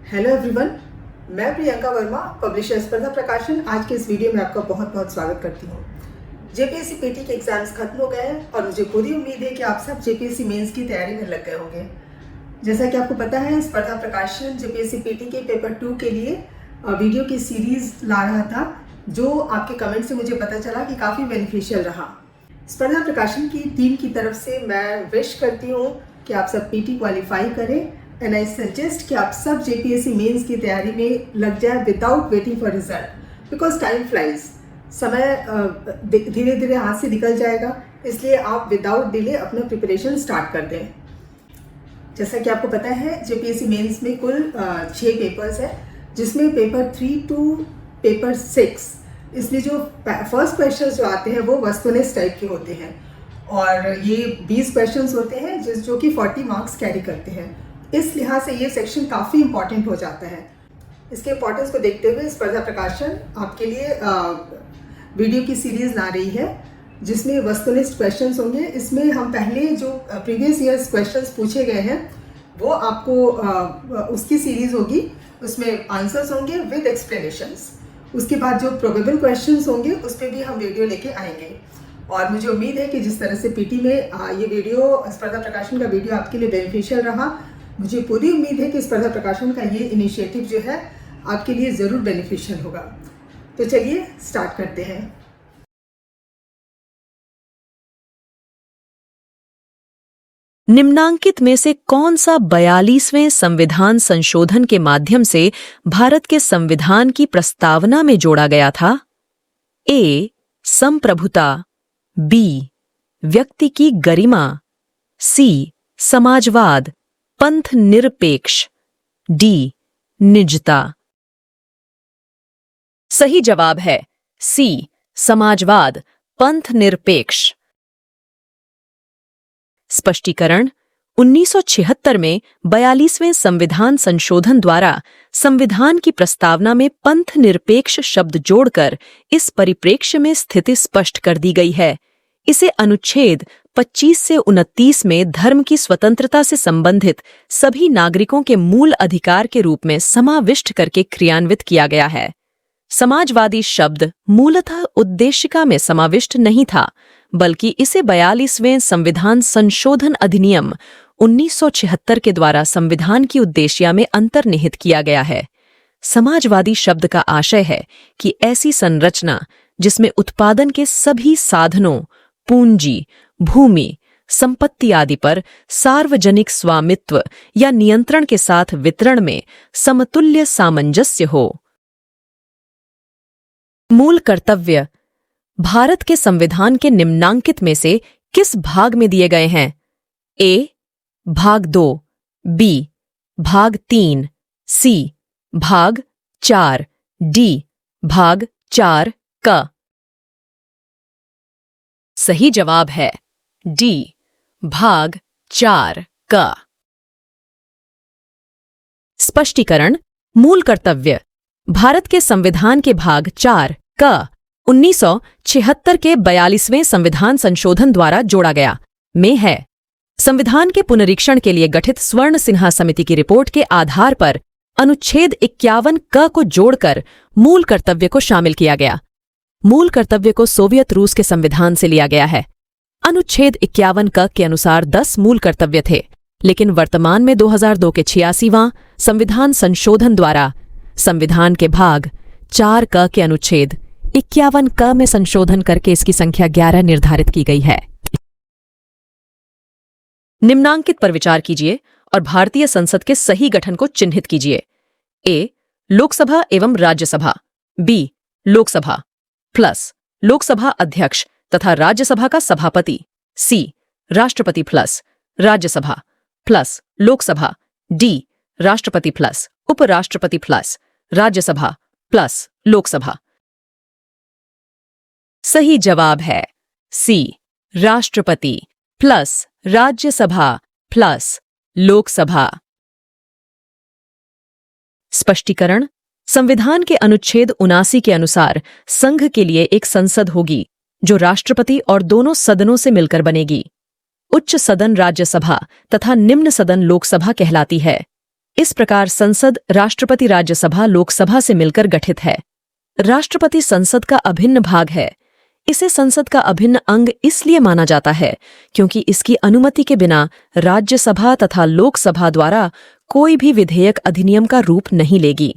Hello everyone, मैं Priyanka Verma, publisher स्पर्धा प्रकाशन। आज के इस वीडियो में आपका बहुत बहुत स्वागत करती हूँ। जेपीएससी पीटी के एग्जाम्स खत्म हो गए हैं और मुझे पूरी उम्मीद है कि आप सब जेपीएससी मेंस की तैयारी में लग गए होंगे। जैसा कि आपको पता है, स्पर्धा प्रकाशन जेपीएससी पीटी के पेपर 2 के लिए वीडियो की सीरीज ला रहा था, जो आपके कमेंट से मुझे पता चला कि काफ़ी बेनिफिशियल रहा। स्पर्धा प्रकाशन की टीम की तरफ से मैं विश करती हूँ कि आप सब पीटी क्वालिफाई करें एंड आई सजेस्ट कि आप सब जेपीएससी मेंस की तैयारी में लग जाए without waiting for result, because time flies. समय धीरे धीरे हाथ से निकल जाएगा, इसलिए आप विदाउट डिले अपना प्रिपरेशन स्टार्ट कर दें। जैसा कि आपको पता है, जेपीएससी मेंस में कुल 6 पेपर्स है, जिसमें पेपर 3 टू पेपर 6, इसलिए जो फर्स्ट क्वेश्चन जो आते हैं वो वस्तुनिष्ठ टाइप के होते हैं और ये 20 क्वेश्चंस होते हैं जो कि 40 मार्क्स कैरी करते हैं। इस लिहाज से ये सेक्शन काफ़ी इंपॉर्टेंट हो जाता है। इसके इम्पोर्टेंस को देखते हुए स्पर्धा प्रकाशन आपके लिए वीडियो की सीरीज ला रही है, जिसमें वस्तुनिष्ठ क्वेश्चंस होंगे। इसमें हम पहले जो प्रीवियस ईयर्स क्वेश्चंस पूछे गए हैं वो आपको उसकी सीरीज होगी, उसमें आंसर्स होंगे विद एक्सप्लेनेशंस। उसके बाद जो प्रोबेबल क्वेश्चंस होंगे उस पर भी हम वीडियो लेके आएंगे और मुझे उम्मीद है कि जिस तरह से पीटी में ये वीडियो स्पर्धा प्रकाशन का वीडियो आपके लिए बेनिफिशियल रहा, मुझे पूरी उम्मीद है कि स्पर्धा प्रकाशन का ये इनिशिएटिव जो है आपके लिए ज़रूर बेनिफिशियल होगा। तो चलिए स्टार्ट करते हैं। निम्नांकित में से कौन सा 42वें संविधान संशोधन के माध्यम से भारत के संविधान की प्रस्तावना में जोड़ा गया था? ए. संप्रभुता, बी. व्यक्ति की गरिमा, सी. समाजवाद, पंथ निरपेक्ष, डी. निजता। सही जवाब है सी. समाजवाद, पंथ निरपेक्ष। स्पष्टीकरण: 1976 में 42वें संविधान संशोधन द्वारा संविधान की प्रस्तावना में पंथ निरपेक्ष शब्द जोड़कर इस परिप्रेक्ष्य में स्थिति स्पष्ट कर दी गई है। इसे अनुच्छेद 25 से 29 में धर्म की स्वतंत्रता से संबंधित सभी नागरिकों के मूल अधिकार के रूप में समाविष्ट करके क्रियान्वित किया गया है। समाजवादी शब्द मूलतः उद्देशिका में समाविष्ट नहीं था, बल्कि इसे 42वें संविधान संशोधन अधिनियम 1976 के द्वारा संविधान की उद्देश्य में अंतर्निहित किया गया है। समाजवादी शब्द का आशय है कि ऐसी संरचना जिसमें उत्पादन के सभी साधनों, पूंजी, भूमि, संपत्ति आदि पर सार्वजनिक स्वामित्व या नियंत्रण के साथ वितरण में समतुल्य सामंजस्य हो। मूल कर्तव्य भारत के संविधान के निम्नांकित में से किस भाग में दिए गए हैं? ए. भाग 2, बी. भाग 3, सी. भाग 4, डी. भाग 4 का। सही जवाब है डी. भाग 4 का। स्पष्टीकरण: मूल कर्तव्य भारत के संविधान के भाग 4 का 1976 के 42वें संविधान संशोधन द्वारा जोड़ा गया में है। संविधान के पुनरीक्षण के लिए गठित स्वर्ण सिन्हा समिति की रिपोर्ट के आधार पर अनुच्छेद 51 क को जोड़कर मूल कर्तव्य को शामिल किया गया। मूल कर्तव्य को सोवियत रूस के संविधान से लिया गया है। अनुच्छेद 51 क के अनुसार 10 मूल कर्तव्य थे, लेकिन वर्तमान में 2002 के 86वां संविधान संशोधन द्वारा संविधान के भाग 4 क के अनुच्छेद 51 क में संशोधन करके इसकी संख्या 11 निर्धारित की गई है। निम्नांकित पर विचार कीजिए और भारतीय संसद के सही गठन को चिन्हित कीजिए। ए. लोकसभा एवं राज्यसभा, बी. लोकसभा प्लस लोकसभा अध्यक्ष तथा राज्यसभा का सभापति, सी. राष्ट्रपति plus Rajya Sabha plus Lok Sabha, D. राष्ट्रपति प्लस उपराष्ट्रपति प्लस राज्यसभा प्लस लोकसभा। सही जवाब है सी. राष्ट्रपति प्लस राज्यसभा प्लस लोकसभा। स्पष्टीकरण: संविधान के अनुच्छेद 79 के अनुसार संघ के लिए एक संसद होगी जो राष्ट्रपति और दोनों सदनों से मिलकर बनेगी। उच्च सदन राज्यसभा तथा निम्न सदन लोकसभा कहलाती है। इस प्रकार संसद राष्ट्रपति राज्यसभा लोकसभा से मिलकर गठित है। राष्ट्रपति संसद का अभिन्न भाग है। इसे संसद का अभिन्न अंग इसलिए माना जाता है क्योंकि इसकी अनुमति के बिना राज्यसभा तथा लोकसभा द्वारा कोई भी विधेयक अधिनियम का रूप नहीं लेगी।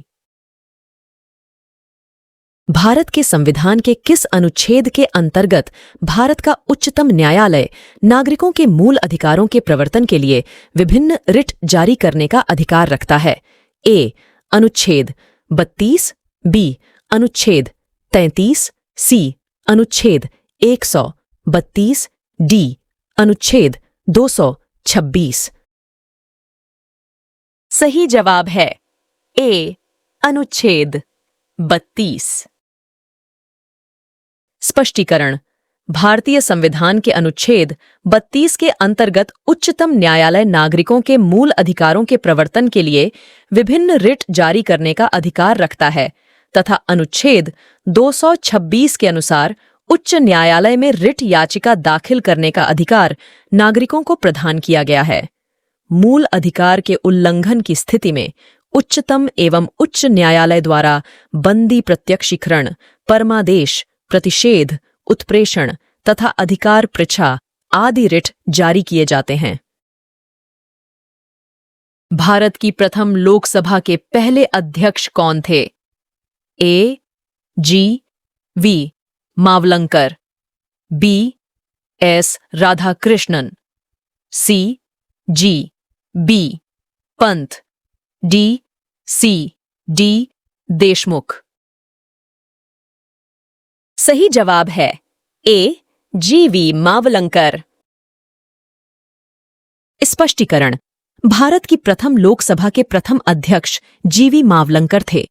भारत के संविधान के किस अनुच्छेद के अंतर्गत भारत का उच्चतम न्यायालय नागरिकों के मूल अधिकारों के प्रवर्तन के लिए विभिन्न रिट जारी करने का अधिकार रखता है? ए. अनुच्छेद 32, बी. अनुच्छेद 33, सी. अनुच्छेद 132, डी. अनुच्छेद 226। सही जवाब है ए. अनुच्छेद 32। स्पष्टीकरण। भारतीय संविधान के अनुच्छेद 32 के अंतर्गत उच्चतम न्यायालय नागरिकों के मूल अधिकारों के प्रवर्तन के लिए विभिन्न रिट जारी करने का अधिकार रखता है तथा अनुच्छेद 226 के अनुसार उच्च न्यायालय में रिट याचिका दाखिल करने का अधिकार नागरिकों को प्रदान किया गया है। मूल अधिकार के उल्लंघन की स्थिति में उच्चतम एवं उच्च न्यायालय द्वारा बंदी प्रत्यक्षीकरण, परमादेश, प्रतिषेध, उत्प्रेषण तथा अधिकार पृच्छा आदि रिट जारी किए जाते हैं। भारत की प्रथम लोकसभा के पहले अध्यक्ष कौन थे? A. G. V. Mavalankar, B. S. Radhakrishnan, C. G. B. Pant, D. C. D. Deshmukh. सही जवाब है ए. जी. वी. मावलंकर। स्पष्टीकरण। भारत की प्रथम लोकसभा के प्रथम अध्यक्ष जी.वी. मावलंकर थे।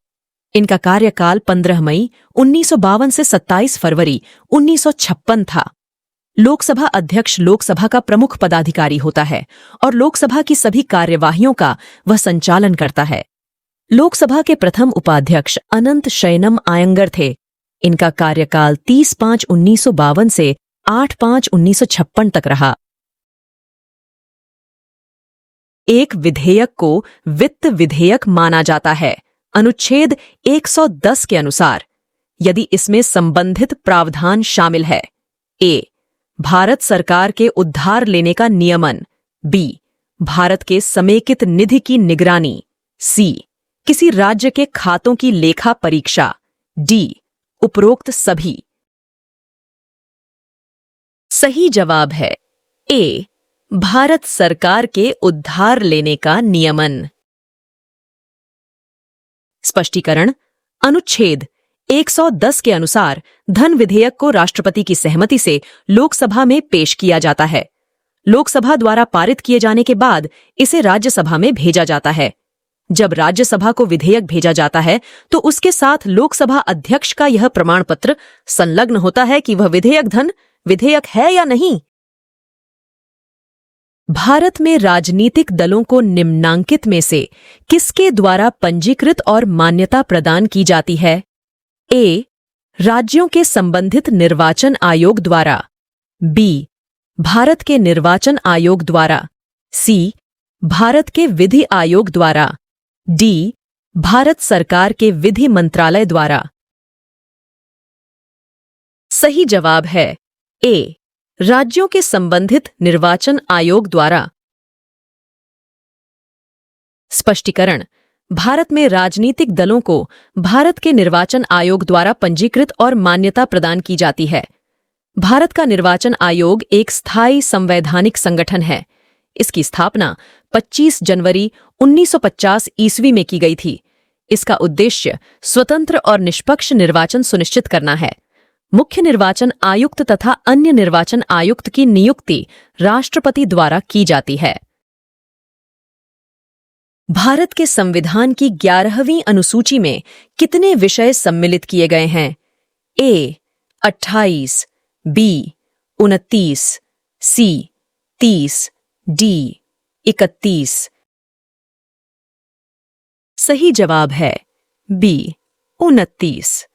इनका कार्यकाल 15 मई 1952 से 27 फरवरी 1956 था। लोकसभा अध्यक्ष लोकसभा का प्रमुख पदाधिकारी होता है और लोकसभा की सभी कार्यवाहियों का वह संचालन करता है। लोकसभा के प्रथम उपाध्यक्ष अनंत शयनम आयंगर थे। इनका कार्यकाल 30/5/1952 से 8/5/1956 तक रहा। एक विधेयक को वित्त विधेयक माना जाता है अनुच्छेद 110 के अनुसार यदि इसमें संबंधित प्रावधान शामिल है। ए. भारत सरकार के उद्धार लेने का नियमन, बी. भारत के समेकित निधि की निगरानी, सी. किसी राज्य के खातों की लेखा परीक्षा, डी. उपरोक्त सभी। सही जवाब है ए. भारत सरकार के उद्धार लेने का नियमन। स्पष्टीकरण। अनुच्छेद 110 के अनुसार धन विधेयक को राष्ट्रपति की सहमति से लोकसभा में पेश किया जाता है। लोकसभा द्वारा पारित किए जाने के बाद इसे राज्यसभा में भेजा जाता है। जब राज्यसभा को विधेयक भेजा जाता है तो उसके साथ लोकसभा अध्यक्ष का यह प्रमाण पत्र संलग्न होता है कि वह विधेयक धन विधेयक है या नहीं। भारत में राजनीतिक दलों को निम्नांकित में से किसके द्वारा पंजीकृत और मान्यता प्रदान की जाती है? ए. राज्यों के संबंधित निर्वाचन आयोग द्वारा, बी. भारत के निर्वाचन आयोग द्वारा, सी. भारत के विधि आयोग द्वारा, डी. भारत सरकार के विधि मंत्रालय द्वारा। सही जवाब है ए. राज्यों के संबंधित निर्वाचन आयोग द्वारा। स्पष्टीकरण। भारत में राजनीतिक दलों को भारत के निर्वाचन आयोग द्वारा पंजीकृत और मान्यता प्रदान की जाती है। भारत का निर्वाचन आयोग एक स्थायी संवैधानिक संगठन है। इसकी स्थापना 25 जनवरी 1950 ईस्वी में की गई थी। इसका उद्देश्य स्वतंत्र और निष्पक्ष निर्वाचन सुनिश्चित करना है। मुख्य निर्वाचन आयुक्त तथा अन्य निर्वाचन आयुक्त की नियुक्ति राष्ट्रपति द्वारा की जाती है। भारत के संविधान की 11वीं अनुसूची में कितने विषय सम्मिलित किए गए हैं? ए. 28, बी. 29, सी. 30, डी. 31। सही जवाब है बी. 29।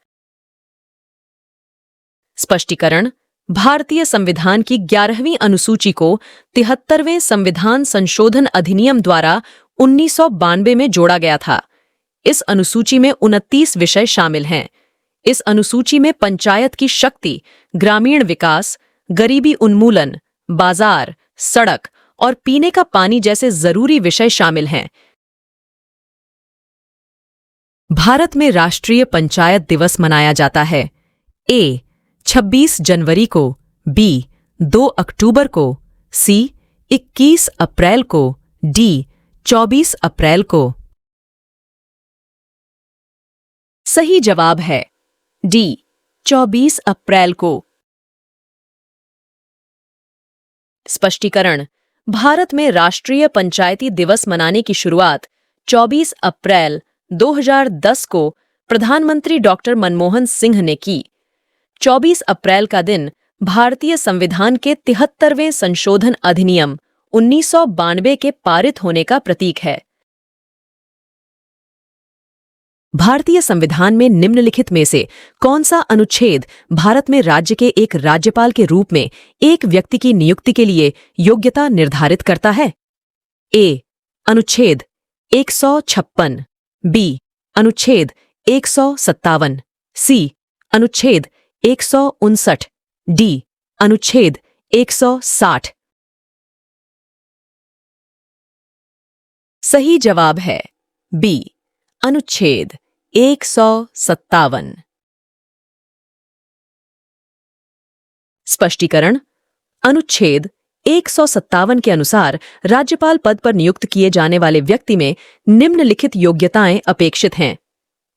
स्पष्टीकरण। भारतीय संविधान की 11वीं अनुसूची को 73वें संविधान संशोधन अधिनियम द्वारा 1992 में जोड़ा गया था। इस अनुसूची में 29 विषय शामिल हैं। इस अनुसूची में पंचायत की शक्ति, ग्रामीण विकास, गरीबी उन्मूलन, बाजार, सड़क और पीने का पानी जैसे जरूरी विषय शामिल हैं। भारत में राष्ट्रीय पंचायत दिवस मनाया जाता है। ए 26 जनवरी को, बी 2 अक्टूबर को, सी 21 अप्रैल को, डी 24 अप्रैल को। सही जवाब है डी 24 अप्रैल को। स्पष्टीकरण: भारत में राष्ट्रीय पंचायती दिवस मनाने की शुरुआत 24 अप्रैल 2010 को प्रधानमंत्री डॉक्टर मनमोहन सिंह ने की। 24 अप्रैल का दिन भारतीय संविधान के 73वें संशोधन अधिनियम 1992 के पारित होने का प्रतीक है। भारतीय संविधान में निम्नलिखित में से कौन सा अनुच्छेद भारत में राज्य के एक राज्यपाल के रूप में एक व्यक्ति की नियुक्ति के लिए योग्यता निर्धारित करता है? ए अनुच्छेद 156, बी अनुच्छेद 157, सी अनुच्छेद 159, डी अनुच्छेद 160। सही जवाब है बी अनुच्छेद 157। स्पष्टीकरण: अनुच्छेद 157 के अनुसार राज्यपाल पद पर नियुक्त किए जाने वाले व्यक्ति में निम्नलिखित योग्यताएं अपेक्षित हैं।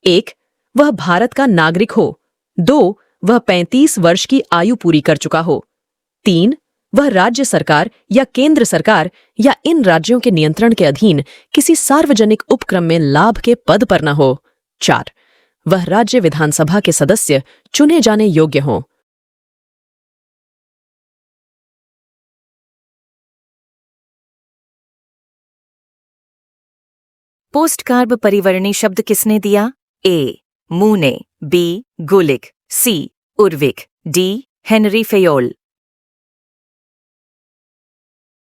1. वह भारत का नागरिक हो। 2. वह 35 वर्ष की आयु पूरी कर चुका हो। 3. वह राज्य सरकार या केंद्र सरकार या इन राज्यों के नियंत्रण के अधीन किसी सार्वजनिक उपक्रम में लाभ के पद पर न हो। 4. वह राज्य विधानसभा के सदस्य चुने जाने योग्य हों। पोस्ट कार्ब परिवर्णी शब्द किसने दिया? ए मू ने, बी गुलिक, सी उर्विक, डी हेनरी फेयोल।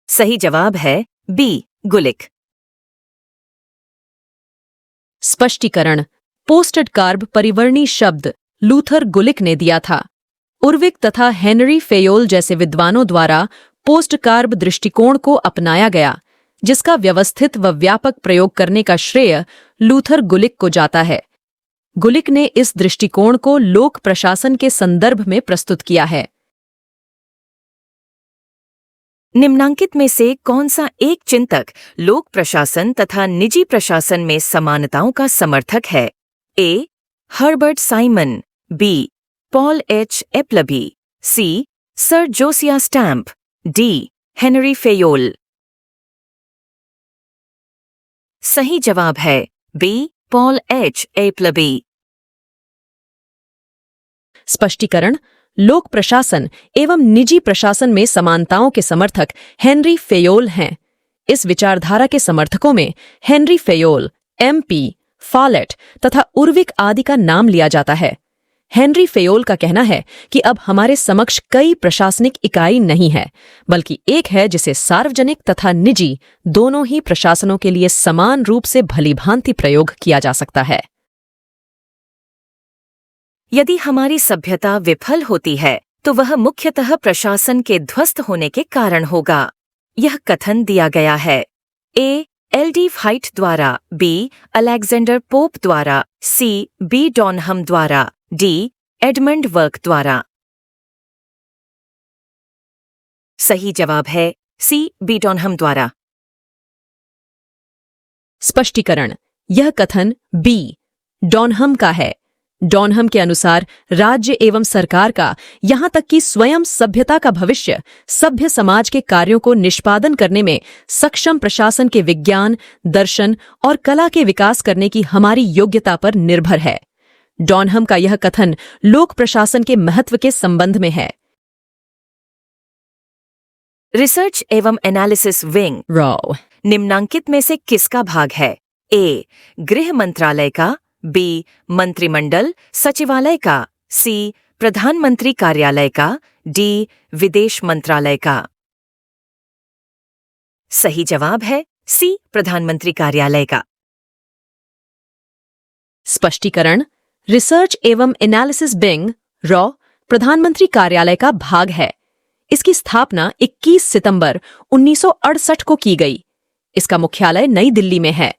सही जवाब है बी गुलिक। स्पष्टीकरण: पोस्टेड कार्ब परिवर्णी शब्द लूथर गुलिक ने दिया था। उर्विक तथा हेनरी फेयोल जैसे विद्वानों द्वारा पोस्ट कार्ब दृष्टिकोण को अपनाया गया, जिसका व्यवस्थित व व्यापक प्रयोग करने का श्रेय लूथर गुलिक को जाता है। गुलिक ने इस दृष्टिकोण को लोक प्रशासन के संदर्भ में प्रस्तुत किया है। निम्नांकित में से कौन सा एक चिंतक लोक प्रशासन तथा निजी प्रशासन में समानताओं का समर्थक है? A Herbert Simon, B Paul H Appleby, C sir Josiah Stamp, D Henry Fayol. सही जवाब है बी पॉल एच एप्लबी। स्पष्टीकरण: लोक प्रशासन एवं निजी प्रशासन में समानताओं के समर्थक हेनरी फेयोल हैं। इस विचारधारा के समर्थकों में हेनरी फेयोल, एमपी, फॉलेट तथा उर्विक आदि का नाम लिया जाता है। हेनरी फेयोल का कहना है कि अब हमारे समक्ष कई प्रशासनिक इकाई नहीं है, बल्कि एक है जिसे सार्वजनिक तथा निजी दोनों ही प्रशासनों के लिए समान रूप से भलीभांति प्रयोग किया जा सकता है। यदि हमारी सभ्यता विफल होती है तो वह मुख्यतः प्रशासन के ध्वस्त होने के कारण होगा। यह कथन दिया गया है। ए एलडी हाइट द्वारा, बी अलेक्जेंडर पोप द्वारा, सी बी डॉनहम द्वारा, डी एडमंड वर्क द्वारा। सही जवाब है सी बी डॉनहम द्वारा। स्पष्टीकरण: यह कथन बी डॉनहम का है। डॉनहम के अनुसार राज्य एवं सरकार का, यहां तक कि स्वयं सभ्यता का भविष्य सभ्य समाज के कार्यों को निष्पादन करने में सक्षम प्रशासन के विज्ञान, दर्शन और कला के विकास करने की हमारी योग्यता पर निर्भर है। डॉनहम का यह कथन लोक प्रशासन के महत्व के संबंध में है। रिसर्च एवं एनालिसिस विंग रॉ निम्नांकित में से किसका भाग है? ए गृह मंत्रालय का, बी मंत्रिमंडल सचिवालय का, सी प्रधानमंत्री कार्यालय का, डी विदेश मंत्रालय का। सही जवाब है सी प्रधानमंत्री कार्यालय का। स्पष्टीकरण, रिसर्च एवं एनालिसिस विंग रॉ प्रधानमंत्री कार्यालय का भाग है। इसकी स्थापना 21 सितंबर 1968 को की गई। इसका मुख्यालय नई दिल्ली में है।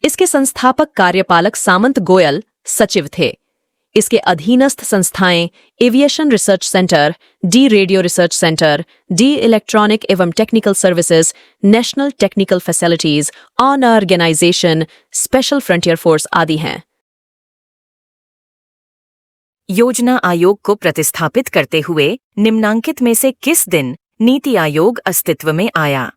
इसके संस्थापक कार्यपालक सामंत गोयल सचिव थे। इसके अधीनस्थ संस्थाएं aviation research centre, the radio research centre, the electronic एवं technical services, national technical facilities, ऑन ऑर्गेनाइजेशन, स्पेशल फ्रंटियर फोर्स आदि हैं। योजना आयोग को प्रतिस्थापित करते हुए निम्नांकित में से किस दिन नीति आयोग अस्तित्व में आया?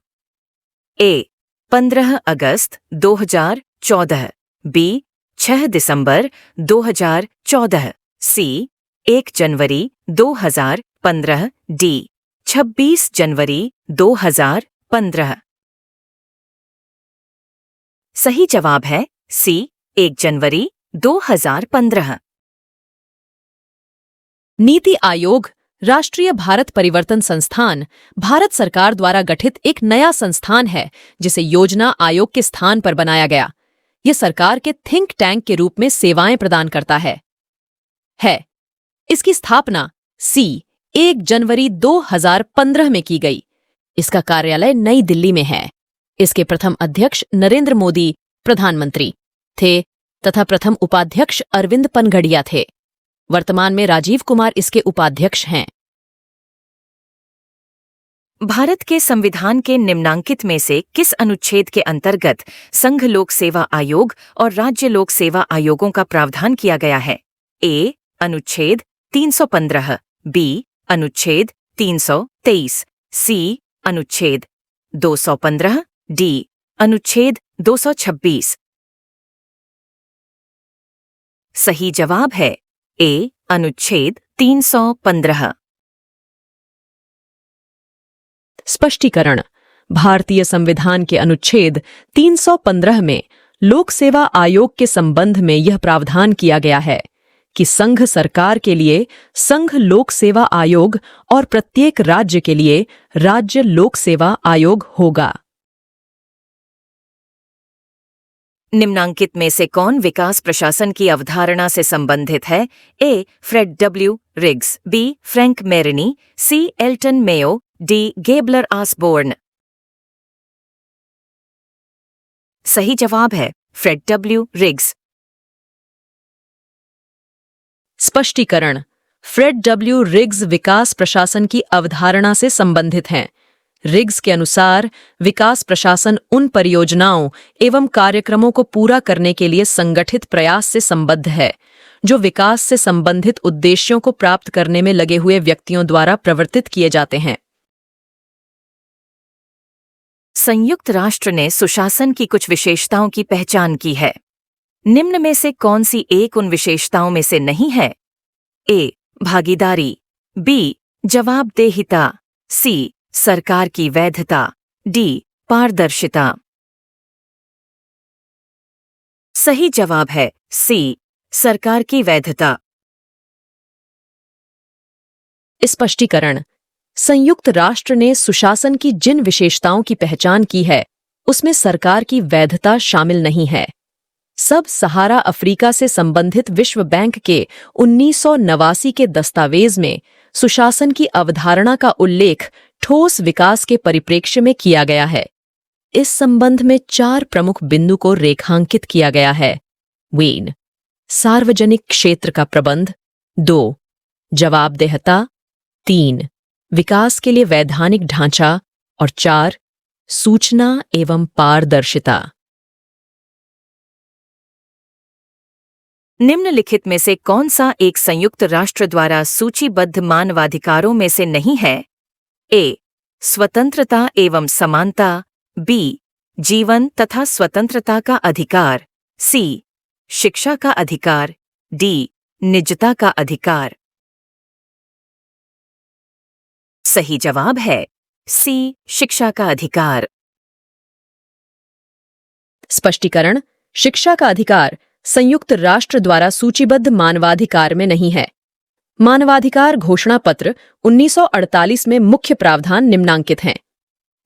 ए 15 अगस्त 2014, बी 6 दिसंबर 2014, सी 1 जनवरी 2015, डी 26 जनवरी 2015। सही जवाब है सी 1 जनवरी 2015। नीति आयोग राष्ट्रीय भारत परिवर्तन संस्थान भारत सरकार द्वारा गठित एक नया संस्थान है जिसे योजना आयोग के स्थान पर बनाया गया। यह सरकार के थिंक टैंक के रूप में सेवाएं प्रदान करता है। इसकी स्थापना सी 1 जनवरी 2015 में की गई। इसका कार्यालय नई दिल्ली में है। इसके प्रथम अध्यक्ष नरेंद्र मोदी प्रधानमंत्री थे तथा प्रथम उपाध्यक्ष अरविंद पनघड़िया थे। वर्तमान में राजीव कुमार इसके उपाध्यक्ष हैं। भारत के संविधान के निम्नांकित में से किस अनुच्छेद के अंतर्गत संघ लोक सेवा आयोग और राज्य लोक सेवा आयोगों का प्रावधान किया गया है? ए अनुच्छेद 315, बी अनुच्छेद 323, सी अनुच्छेद 215, डी अनुच्छेद 226। सही जवाब है ए अनुच्छेद 315। स्पष्टीकरण, भारतीय संविधान के अनुच्छेद 315 में लोक सेवा आयोग के संबंध में यह प्रावधान किया गया है कि संघ सरकार के लिए संघ लोक सेवा आयोग और प्रत्येक राज्य के लिए राज्य लोक सेवा आयोग होगा। निम्नांकित में से कौन विकास प्रशासन की अवधारणा से संबंधित है? A Fred W Riggs, B Frank Marini, C Elton Mayo, D Gaebler Osborne. सही जवाब है फ्रेड डब्ल्यू रिग्स। स्पष्टीकरण, फ्रेड डब्ल्यू रिग्स विकास प्रशासन की अवधारणा से संबंधित हैं। रिग्स के अनुसार विकास प्रशासन उन परियोजनाओं एवं कार्यक्रमों को पूरा करने के लिए संगठित प्रयास से संबद्ध है जो विकास से संबंधित उद्देश्यों को प्राप्त करने में लगे हुए व्यक्तियों द्वारा प्रवर्तित किए जाते हैं। संयुक्त राष्ट्र ने सुशासन की कुछ विशेषताओं की पहचान की है। निम्न में से कौन सी एक उन विशेषताओं में से नहीं है? ए भागीदारी, बी जवाबदेहिता, सी सरकार की वैधता, डी पारदर्शिता। सही जवाब है सी सरकार की वैधता। स्पष्टीकरण, संयुक्त राष्ट्र ने सुशासन की जिन विशेषताओं की पहचान की है उसमें सरकार की वैधता शामिल नहीं है। सब सहारा अफ्रीका से संबंधित विश्व बैंक के 1989 के दस्तावेज में सुशासन की अवधारणा का उल्लेख ठोस विकास के परिप्रेक्ष्य में किया गया है। इस संबंध में 4 प्रमुख बिंदु को रेखांकित किया गया है। वेन, सार्वजनिक क्षेत्र का प्रबंध, 2 जवाबदेहता, 3 विकास के लिए वैधानिक ढांचा और 4 सूचना एवं पारदर्शिता। निम्नलिखित में से कौन सा एक संयुक्त राष्ट्र द्वारा सूचीबद्ध मानवाधिकारों में से नहीं है? ए स्वतंत्रता एवं समानता, बी जीवन तथा स्वतंत्रता का अधिकार, सी शिक्षा का अधिकार, डी निजता का अधिकार। सही जवाब है सी शिक्षा का अधिकार। स्पष्टीकरण, शिक्षा का अधिकार संयुक्त राष्ट्र द्वारा सूचीबद्ध मानवाधिकार में नहीं है। मानवाधिकार घोषणा पत्र 1948 में मुख्य प्रावधान निम्नांकित हैं।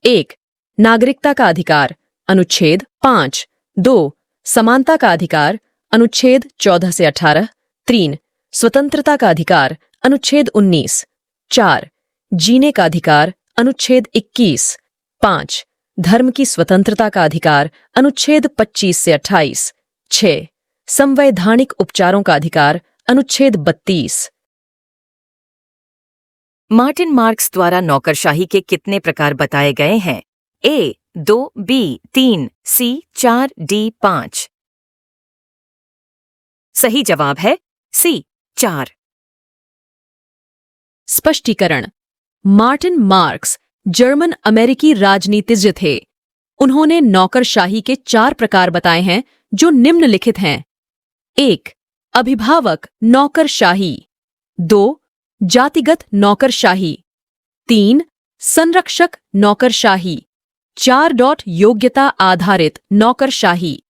1. नागरिकता का अधिकार, अनुच्छेद 5। 2. समानता का अधिकार, अनुच्छेद 14 से 18। 3. स्वतंत्रता का अधिकार, अनुच्छेद 19। 4. जीने का अधिकार, अनुच्छेद 21। 5. धर्म की स्वतंत्रता का अधिकार, अनुच्छेद 25 से 28। 6. संवैधानिक उपचारों का अधिकार, अनुच्छेद 32। मार्टिन मार्क्स द्वारा नौकरशाही के कितने प्रकार बताए गए हैं? A 2, B 3, C 4, D 5। सही जवाब है C 4। स्पष्टीकरण। मार्टिन मार्क्स जर्मन अमेरिकी राजनीतिज्ञ थे। उन्होंने नौकरशाही के 4 प्रकार बताए हैं जो निम्नलिखित हैं। 1. अभिभावक नौकरशाही। 2. जातिगत नौकरशाही। 3. संरक्षक नौकरशाही। 4. योग्यता आधारित नौकरशाही।